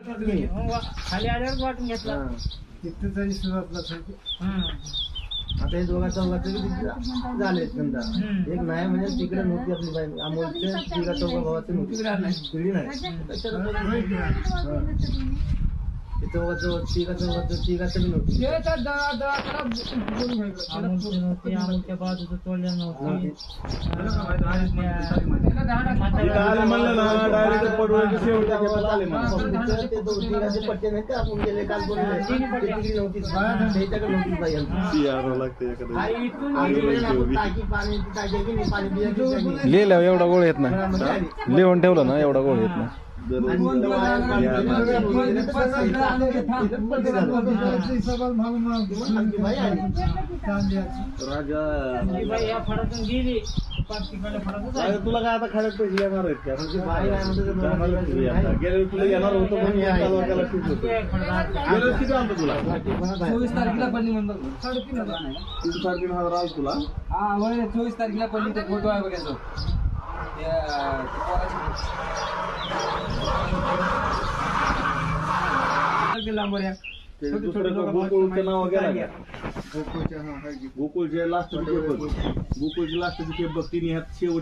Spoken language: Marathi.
खाली आल्यावर वाटून घेतला तिथं तरी सुरुवात नसायची. आता हे दोघा चौघाचं झाले समजा एक नाही म्हणजे तिकडे नव्हती आपली बाई अमोलच्या तिघा चौघा भावाचं नव्हती पिढी नाही तिघाचं बी नव्हती आमच्या बाजूचं तोडल्या नव्हती पट्टे नाही का आपण गेले काल बोलले नव्हती त्याच्याकडे नव्हती बाई लिहिल्यावर एवढा गोळ येत नाही लिहून ठेवलं ना एवढा गोळ येत नाही तुला काय आता खाण्यात पैसे येणार आहेत का गेल्या तुला येणार होतं पण किती आणतो तुला 24 तारखेला पल्ली म्हणतो 3,500 आलं तुला हा 24 तारखेला पल्ली ते फोटो आहे बघायचो गोकुळचं नाव वगैरे गोकुळचे लास्ट गोकुळची लास्टची केप बघ तिने ह्यात शेवट